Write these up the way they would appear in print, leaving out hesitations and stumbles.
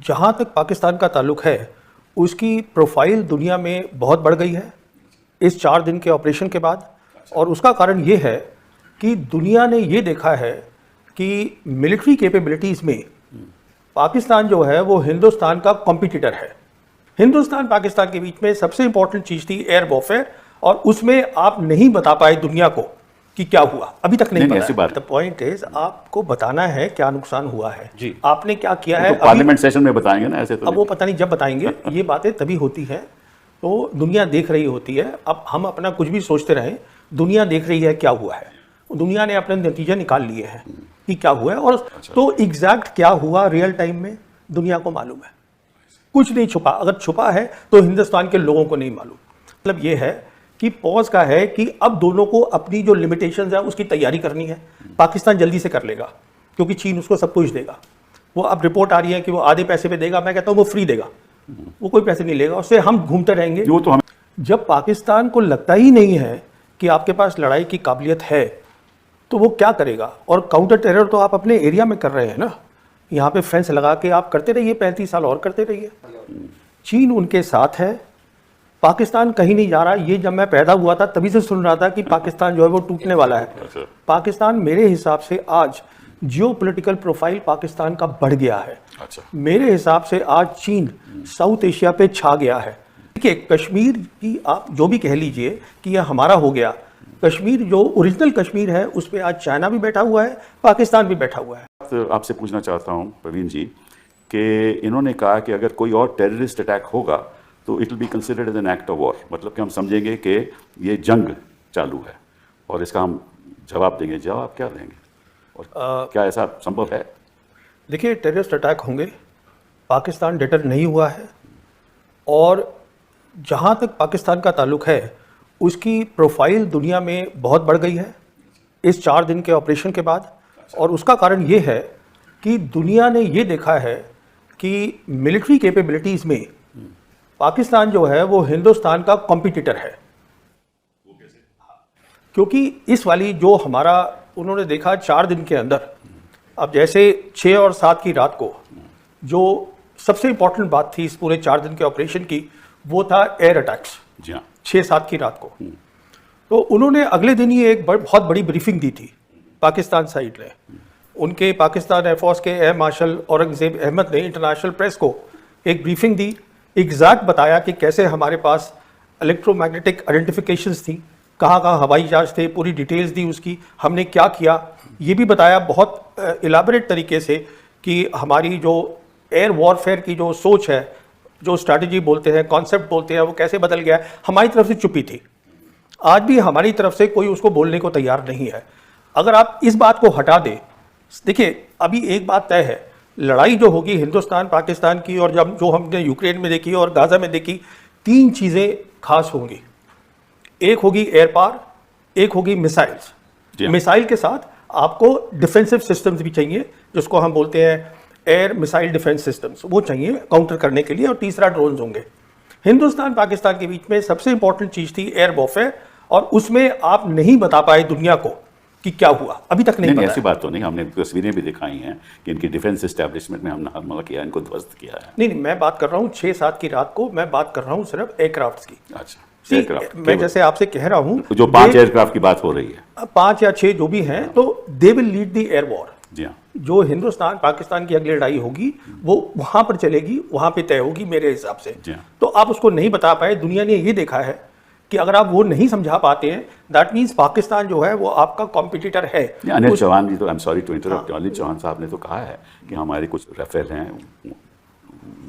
जहाँ तक पाकिस्तान का ताल्लुक है, उसकी प्रोफाइल दुनिया में बहुत बढ़ गई है इस 4 दिन के ऑपरेशन के बाद। और उसका कारण ये है कि दुनिया ने ये देखा है कि मिलिट्री कैपेबिलिटीज़ में पाकिस्तान जो है वो हिंदुस्तान का कॉम्पिटिटर है। हिंदुस्तान पाकिस्तान के बीच में सबसे इंपॉर्टेंट चीज़ थी एयर वॉरफेयर, और उसमें आप नहीं बता पाए दुनिया को कि क्या हुआ, अभी तक नहीं बताया। द पॉइंट इज आपको बताना है क्या नुकसान हुआ है जी, आपने क्या किया है। तो पार्लियामेंट सेशन में बताएंगे ना, ऐसे तो अब वो पता नहीं जब बताएंगे। ये बातें तभी होती हैं तो दुनिया देख रही होती है। अब हम अपना कुछ भी सोचते रहें, दुनिया देख रही है क्या हुआ है, दुनिया ने अपने नतीजे निकाल लिए हैं कि क्या हुआ है। और तो एग्जैक्ट क्या हुआ रियल टाइम में दुनिया को मालूम है, कुछ नहीं छुपा। अगर छुपा है तो हिंदुस्तान के लोगों को नहीं मालूम। मतलब ये है कि पॉज का है कि अब दोनों को अपनी जो लिमिटेशंस है उसकी तैयारी करनी है। पाकिस्तान जल्दी से कर लेगा क्योंकि चीन उसको सब कुछ देगा। वो अब रिपोर्ट आ रही है कि वो आधे पैसे पे देगा, मैं कहता हूँ वो फ्री देगा, वो कोई पैसे नहीं लेगा, उससे हम घूमते रहेंगे। वो तो हम जब पाकिस्तान को लगता ही नहीं है कि आपके पास लड़ाई की काबिलियत है तो वो क्या करेगा। और काउंटर टेरर तो आप अपने एरिया में कर रहे हैं ना, यहाँ पे फेंस लगा के आप करते रहिए, 35 साल और करते रहिए। चीन उनके साथ है, पाकिस्तान कहीं नहीं जा रहा। ये जब मैं पैदा हुआ था तभी से सुन रहा था कि पाकिस्तान जो है वो टूटने वाला है। पाकिस्तान मेरे हिसाब से आज जियोपॉलिटिकल प्रोफाइल पाकिस्तान का बढ़ गया है। मेरे हिसाब से आज चीन साउथ एशिया पे छा गया है। देखिए कश्मीर की आप जो भी कह लीजिए कि यह हमारा हो गया, कश्मीर जो ओरिजिनल कश्मीर है उस पर आज चाइना भी बैठा हुआ है, पाकिस्तान भी बैठा हुआ है। तो आपसे पूछना चाहता हूं प्रवीण जी कि इन्होंने कहा कि अगर कोई और टेररिस्ट अटैक होगा तो it will be considered as an act of war, मतलब कि हम समझेंगे कि ये जंग चालू है और इसका हम जवाब देंगे। जवाब क्या देंगे और क्या ऐसा संभव है? देखिए टेररिस्ट अटैक होंगे, पाकिस्तान डिटर नहीं हुआ है, और जहाँ तक पाकिस्तान का ताल्लुक है उसकी प्रोफाइल दुनिया में बहुत बढ़ गई है इस 4 दिन के ऑपरेशन के बाद। और उसका कारण ये है कि दुनिया ने ये देखा है कि मिलिट्री कैपेबिलिटीज़ में पाकिस्तान जो है वो हिंदुस्तान का कॉम्पिटिटर है। क्योंकि इस वाली जो हमारा उन्होंने देखा 4 दिन के अंदर, अब जैसे 6 और 7 की रात को जो सबसे इंपॉर्टेंट बात थी इस पूरे 4 दिन के ऑपरेशन की, वो था एयर अटैक्स। 6-7 की रात को तो उन्होंने अगले दिन ही एक बहुत बड़ी ब्रीफिंग दी थी पाकिस्तान साइड ने। उनके पाकिस्तान एयरफोर्स के एयर मार्शल औरंगजेब अहमद ने इंटरनेशनल प्रेस को एक ब्रीफिंग दी, एग्जैक्ट बताया कि कैसे हमारे पास इलेक्ट्रोमैग्नेटिक आइडेंटिफिकेशंस थी, कहाँ कहाँ हवाई जहाज थे, पूरी डिटेल्स दी उसकी, हमने क्या किया ये भी बताया बहुत इलाबरेट तरीके से कि हमारी जो एयर वॉरफेयर की जो सोच है, जो स्ट्रैटेजी बोलते हैं, कॉन्सेप्ट बोलते हैं, वो कैसे बदल गया है। हमारी तरफ से चुप्पी थी, आज भी हमारी तरफ से कोई उसको बोलने को तैयार नहीं है। अगर आप इस बात को हटा दें, देखिए अभी एक बात तय है, लड़ाई जो होगी हिंदुस्तान पाकिस्तान की और जब जो हमने यूक्रेन में देखी और गाजा में देखी, 3 चीज़ें खास होंगी। एक होगी एयर पावर, एक होगी मिसाइल्स। मिसाइल के साथ आपको डिफेंसिव सिस्टम्स भी चाहिए, जिसको हम बोलते हैं एयर मिसाइल डिफेंस सिस्टम्स, वो चाहिए काउंटर करने के लिए। और तीसरा ड्रोन्स होंगे। हिंदुस्तान पाकिस्तान के बीच में सबसे इंपॉर्टेंट चीज़ थी एयर वॉरफेयर, और उसमें आप नहीं बता पाए दुनिया को कि क्या हुआ, अभी तक नहीं, ऐसी बात तो नहीं। हमने तस्वीरें भी दिखाई हैं कि इनकी डिफेंस एस्टैब्लिशमेंट में हमने हमला किया, इनको ध्वस्त किया है। नहीं, मैं बात कर रहा हूँ 6-7 की रात को, मैं बात कर रहा हूँ सिर्फ एयरक्राफ्ट की। अच्छा, मैं जैसे आपसे कह रहा हूँ जो 5 एयरक्राफ्ट की बात हो रही है, 5 या 6 जो भी हैं, तो they will lead the air war. जी हाँ, जो हिंदुस्तान पाकिस्तान की अगली लड़ाई होगी वो वहां पर चलेगी, वहां पे तय होगी मेरे हिसाब से। तो आप उसको नहीं बता पाए, दुनिया ने ये देखा है कि अगर आप वो नहीं समझा पाते हैं, दैट मीन्स पाकिस्तान जो है वो आपका कॉम्पिटिटर है। अनिल चौहान जी तो, I am sorry to interrupt, Anil Chauhan साहब ने तो कहा है कि हमारे कुछ राफेल हैं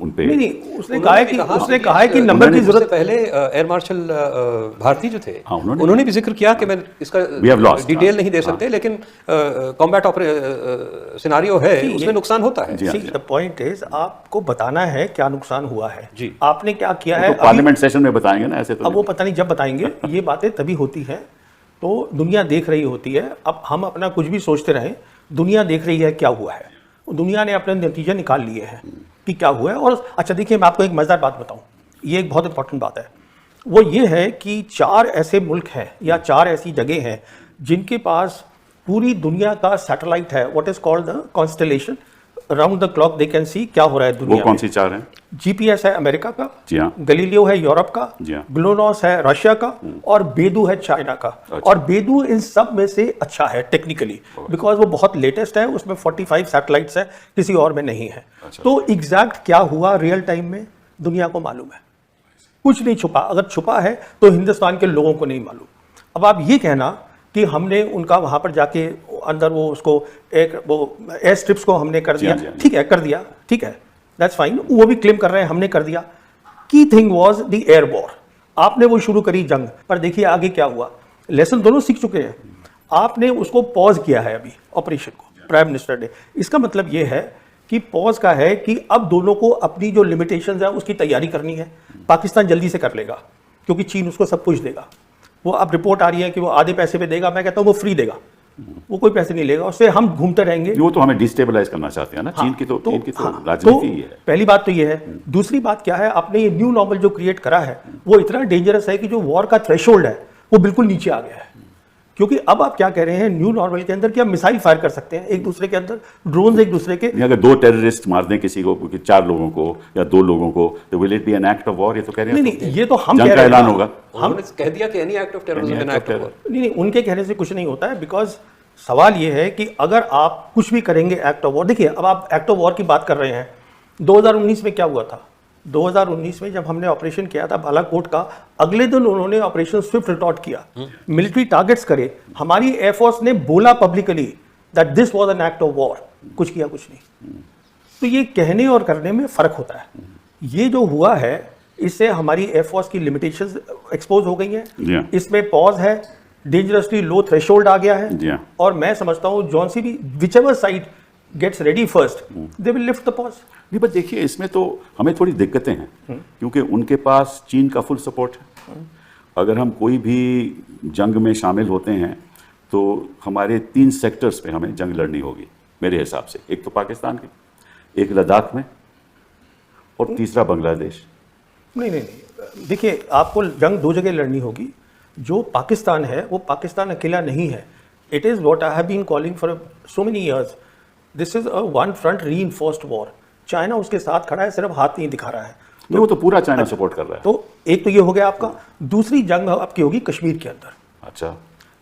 उन पे। नहीं, उसने कहा है कि नंबर की जरूरत। पहले एयर मार्शल भारती जो थे, उन्होंने भी जिक्र किया कि मैं इसका डिटेल नहीं दे सकते, लेकिन कॉम्बैट सिनारियो है, उसमें नुकसान होता है। द पॉइंट इज आपको बताना है क्या नुकसान हुआ है जी, आपने क्या किया है। पार्लियामेंट सेशन में बताएंगे ना, ऐसे तो अब वो पता नहीं जब बताएंगे। ये बातें तभी होती हैं तो दुनिया देख रही होती है। अब हम अपना कुछ भी सोचते रहें, दुनिया देख रही है क्या हुआ है, दुनिया ने अपने नतीजे निकाल लिए हैं कि क्या हुआ है। और अच्छा देखिए, मैं आपको एक मज़ेदार बात बताऊं, ये एक बहुत इंपॉर्टेंट बात है। वो ये है कि 4 ऐसे मुल्क हैं या 4 ऐसी जगह हैं जिनके पास पूरी दुनिया का सैटेलाइट है, what is called the constellation, round the clock they can see क्या हो रहा है दुनिया वो कौन सी 4 हैं? जीपीएस है अमेरिका का, जी हाँ, गलीलियो है यूरोप का, जी हाँ, ग्लोनॉस है रशिया का, और बेदू है चाइना का। अच्छा। और बेदू इन सब में से अच्छा है टेक्निकली, बिकॉज वो बहुत लेटेस्ट है, उसमें 45 सैटेलाइट्स है, किसी और में नहीं है। अच्छा। तो एग्जैक्ट क्या हुआ रियल टाइम में दुनिया को मालूम है, कुछ नहीं छुपा। अगर छुपा है तो हिंदुस्तान के लोगों को नहीं मालूम। अब आप ये कहना कि हमने उनका वहां पर जाके अंदर वो उसको एक वो एयर स्ट्रिप्स को हमने कर दिया, ठीक है कर दिया, ठीक है दैट्स फाइन, वो भी क्लेम कर रहे हैं हमने कर दिया। Key thing was the air war, आपने वो शुरू करी जंग, पर देखिए आगे क्या हुआ, लेसन दोनों सीख चुके हैं। आपने उसको पॉज किया है अभी ऑपरेशन को, प्राइम मिनिस्टर ने। इसका मतलब ये है कि पॉज का है कि अब दोनों को अपनी जो लिमिटेशंस है उसकी तैयारी करनी है। पाकिस्तान जल्दी से कर लेगा क्योंकि चीन उसको सब कुछ देगा। वो अब रिपोर्ट आ रही है कि वो आधे पैसे पे देगा, मैं कहता हूँ वो फ्री देगा, वो कोई पैसे नहीं लेगा, उससे हम घूमते रहेंगे। वो तो हमें डिस्टेबलाइज करना चाहते हैं ना, हाँ, चीन की तो हाँ, राजनीति ही है। पहली बात तो ये है। दूसरी बात क्या है, आपने ये न्यू नॉर्मल जो क्रिएट करा है वो इतना डेंजरस है कि जो वॉर का थ्रेशोल्ड है वो बिल्कुल नीचे आ गया है। क्योंकि अब आप क्या कह रहे हैं न्यू नॉर्मल के अंदर कि आप मिसाइल फायर कर सकते हैं एक दूसरे के अंदर, ड्रोन एक दूसरे के। अगर 2 टेररिस्ट मार दें किसी को, 4 लोगों को या 2 लोगों को, तो will it be N act of war? ये तो कह रहे हैं नहीं, ये तो हम जंग कह का रहे हैं, ऐलान होगा। हम कह दिया कि any act of terrorism N act of war. नहीं, उनके कहने से कुछ नहीं होता है, बिकॉज सवाल ये है कि अगर आप कुछ भी करेंगे एक्ट ऑफ वॉर, देखिए अब आप एक्ट ऑफ वॉर की बात कर रहे हैं, 2019 में क्या हुआ था? 2019 में जब हमने ऑपरेशन किया था बालाकोट का, अगले दिन उन्होंने ऑपरेशन स्विफ्ट रिटॉर्ट किया, मिलिट्री टारगेट्स करे, हमारी एयरफोर्स ने बोला publicly that this was an act of war, कुछ किया कुछ नहीं। तो ये कहने और करने में फर्क होता है। ये जो हुआ है इससे हमारी एयरफोर्स की लिमिटेशंस एक्सपोज हो गई हैं, इसमें पॉज है, डेंजरसली लो थ्रेशोल्ड आ गया है, और मैं समझता हूं जॉन सी भी whichever side gets ready first they will lift the pause. नहीं, बट देखिए इसमें तो हमें थोड़ी दिक्कतें हैं, क्योंकि उनके पास चीन का फुल सपोर्ट है। अगर हम कोई भी जंग में शामिल होते हैं तो हमारे 3 सेक्टर्स पे हमें जंग लड़नी होगी मेरे हिसाब से। एक तो पाकिस्तान की, एक लद्दाख में, और तीसरा बांग्लादेश। नहीं, देखिए आपको जंग 2 जगह लड़नी होगी। जो पाकिस्तान है वो पाकिस्तान अकेला नहीं है। It is what I have been calling for so many years, this is a one front reinforced war. China उसके साथ खड़ा है, सिर्फ हाथ नहीं दिखा रहा है। तो वो तो पूरा चाइना सपोर्ट कर रहा है। तो एक तो ये हो गया आपका। दूसरी जंग आपकी होगी कश्मीर के अंदर। अच्छा,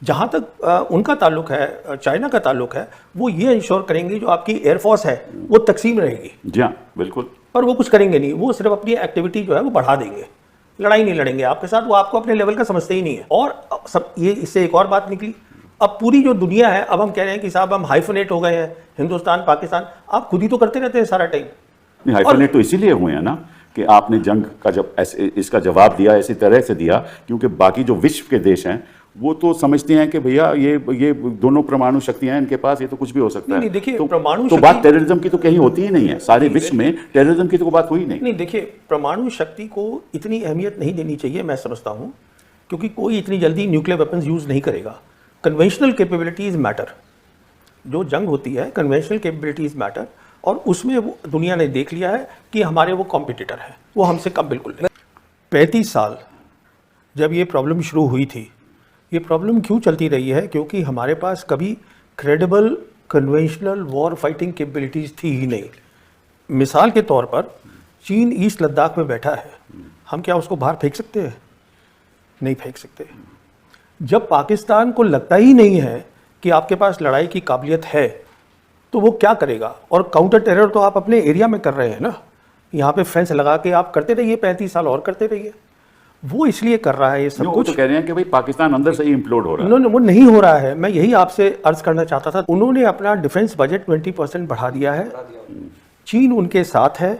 जहाँ तक उनका ताल्लुक है, चाइना का ताल्लुक है, वो ये इंश्योर करेंगे जो आपकी एयरफोर्स है वो तकसीम रहेगी। जी हाँ, बिल्कुल। पर वो कुछ करेंगे नहीं, वो सिर्फ अपनी एक्टिविटी जो है वो बढ़ा देंगे, लड़ाई नहीं लड़ेंगे आपके साथ, वो आपको अपने लेवल का समझते ही नहीं है। और सब ये इससे एक और बात निकली, अब पूरी जो दुनिया है, अब हम कह रहे हैं कि साहब हम हाइफनेट हो गए हैं, हिंदुस्तान पाकिस्तान, आप खुद ही तो करते रहते हैं सारा टाइम। नहीं, हाइफनेट तो इसीलिए हुए हैं ना कि आपने जंग का जब इसका जवाब दिया ऐसी तरह से दिया, क्योंकि बाकी जो विश्व के देश हैं वो तो समझते हैं कि भैया ये दोनों परमाणु शक्तियां हैं इनके पास, ये तो कुछ भी हो सकता है। नहीं, देखिए तो परमाणु तो बात टेररिज्म की तो कहीं होती ही नहीं है, सारे विश्व में टेररिज्म की तो बात हुई नहीं। नहीं, देखिए परमाणु शक्ति को इतनी अहमियत नहीं देनी चाहिए, मैं समझता हूँ, क्योंकि कोई इतनी जल्दी न्यूक्लियर वेपन्स यूज नहीं करेगा। Conventional capabilities matter. जो जंग होती है कन्वेंशनल कैपेबिलिटीज मैटर, और उसमें वो दुनिया ने देख लिया है कि हमारे वो कॉम्पिटिटर है, वो हमसे कम बिल्कुल नहीं। 35 साल जब ये प्रॉब्लम शुरू हुई थी, ये प्रॉब्लम क्यों चलती रही है? क्योंकि हमारे पास कभी credible conventional war fighting capabilities थी ही नहीं। मिसाल के तौर पर चीन ईस्ट लद्दाख में बैठा है, हम क्या उसको बाहर फेंक सकते हैं? नहीं फेंक सकते। जब पाकिस्तान को लगता ही नहीं है कि आपके पास लड़ाई की काबिलियत है तो वो क्या करेगा? और काउंटर टेरर तो आप अपने एरिया में कर रहे हैं ना, यहाँ पे फेंस लगा के आप करते रहिए, 35 साल और करते रहिए। वो इसलिए कर रहा है ये सब कुछ। तो कह रहे हैं कि भाई पाकिस्तान अंदर से ही इम्प्लोड हो रहा है। वो नहीं हो रहा है, मैं यही आपसे अर्ज करना चाहता था। उन्होंने अपना डिफेंस बजट 20% बढ़ा दिया है, चीन उनके साथ है,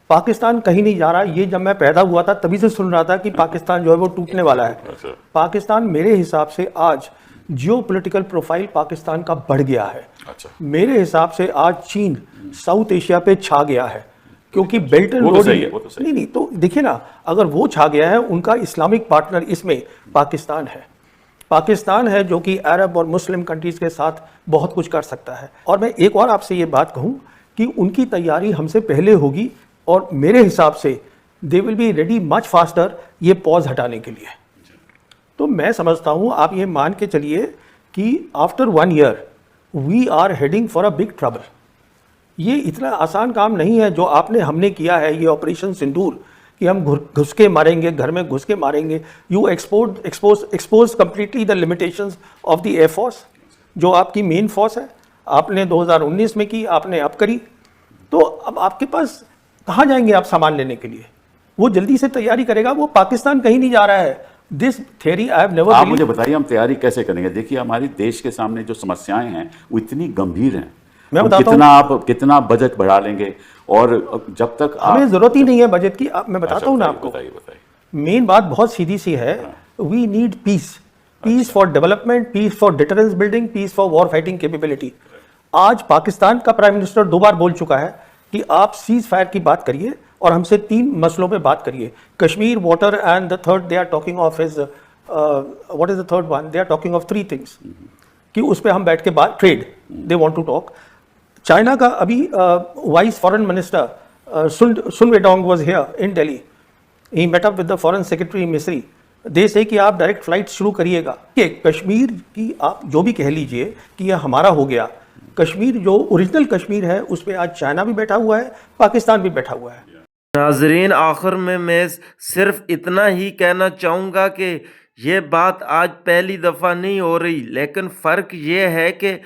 पाकिस्तान कहीं नहीं जा रहा। ये जब मैं पैदा हुआ था तभी से सुन रहा था कि पाकिस्तान जो है वो टूटने वाला है। अच्छा। पाकिस्तान मेरे हिसाब से आज जियोपॉलिटिकल प्रोफाइल पाकिस्तान का बढ़ गया है। अच्छा। मेरे हिसाब से आज चीन साउथ एशिया पे छा गया है, क्योंकि बेल्ट एंड रोड नहीं, तो देखिए ना, अगर वो छा गया है, उनका इस्लामिक पार्टनर इसमें पाकिस्तान है जो कि अरब और मुस्लिम कंट्रीज के साथ बहुत कुछ कर सकता है। और मैं एक और आपसे ये बात कहूँ कि उनकी तैयारी हमसे पहले होगी, और मेरे हिसाब से they will be ready much faster ये पॉज हटाने के लिए। तो मैं समझता हूँ आप ये मान के चलिए कि after 1 year we are heading for a big trouble. ये इतना आसान काम नहीं है जो हमने किया है, ये ऑपरेशन सिंदूर, कि हम घुस के मारेंगे, घर में घुस के मारेंगे। You expose completely the limitations of the air force, जो आपकी मेन फोर्स है। आपने 2019 में की, आपने अब करी, तो अब आपके पास कहाँ जाएंगे आप सामान लेने के लिए? वो जल्दी से तैयारी करेगा, वो पाकिस्तान कहीं नहीं जा रहा है। This theory I have never. आप मुझे बताइए हम तैयारी कैसे करेंगे? देखिए हमारे देश के सामने जो समस्याएं हैं वो इतनी गंभीर हैं। मैं बताता हूं, कितना बजट बढ़ा लेंगे, और जब तक हमें जरूरत ही नहीं है बजट की। मैं बताता हूँ ना आपको, बताइए। मेन बात बहुत सीधी सी है। We need peace, peace for development, peace for deterrence building, peace for war fighting capability. आज पाकिस्तान का प्राइम मिनिस्टर 2 बार बोल चुका है कि आप सीज फायर की बात करिए और हमसे 3 मसलों पे बात करिए, Kashmir, water and the third they are talking of is what is the third one? They are talking of 3 things कि उस पे हम बैठ के बात, trade they want to talk. China का अभी vice foreign minister Sun Weidong was here in Delhi, he met up with the foreign secretary Misri. They से कि आप डायरेक्ट फ्लाइट शुरू करिएगा। कि कश्मीर की आप जो भी कह लीजिए कि यह हमारा हो गया, कश्मीर जो ओरिजिनल कश्मीर है उस पर आज चाइना भी बैठा हुआ है, पाकिस्तान भी बैठा हुआ है। नाजरीन, आखिर में मैं सिर्फ इतना ही कहना चाहूँगा कि ये बात आज पहली दफ़ा नहीं हो रही, लेकिन फ़र्क ये है कि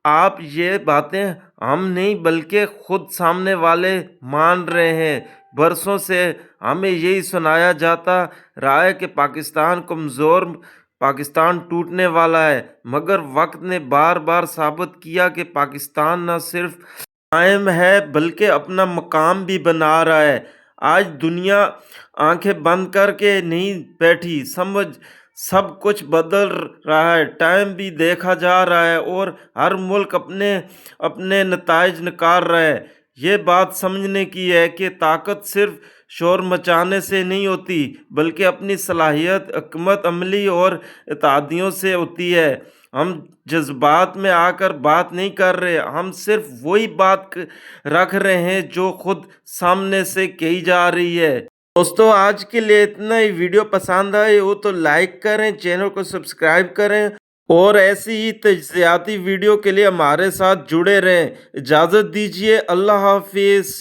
आप ये बातें हम नहीं बल्कि खुद सामने वाले मान रहे हैं। बरसों से हमें यही सुनाया जाता रहा है कि पाकिस्तान कमज़ोर, पाकिस्तान टूटने वाला है, मगर वक्त ने बार बार साबित किया कि पाकिस्तान न सिर्फ कायम है बल्कि अपना मकाम भी बना रहा है। आज दुनिया आंखें बंद करके नहीं बैठी, सब कुछ बदल रहा है, टाइम भी देखा जा रहा है और हर मुल्क अपने अपने नताइज निकाल रहा है। ये बात समझने की है कि ताकत सिर्फ शोर मचाने से नहीं होती बल्कि अपनी सलाहियत, हिकमत अमली और इत्तेहादियों से होती है। हम जज्बात में आकर बात नहीं कर रहे, हम सिर्फ वही बात रख रहे हैं जो खुद सामने से कही जा रही है। दोस्तों, आज के लिए इतना ही। वीडियो पसंद आए हो तो लाइक करें, चैनल को सब्सक्राइब करें और ऐसी ही तजज़ियाती वीडियो के लिए हमारे साथ जुड़े रहें। इजाज़त दीजिए, अल्लाह हाफिज़।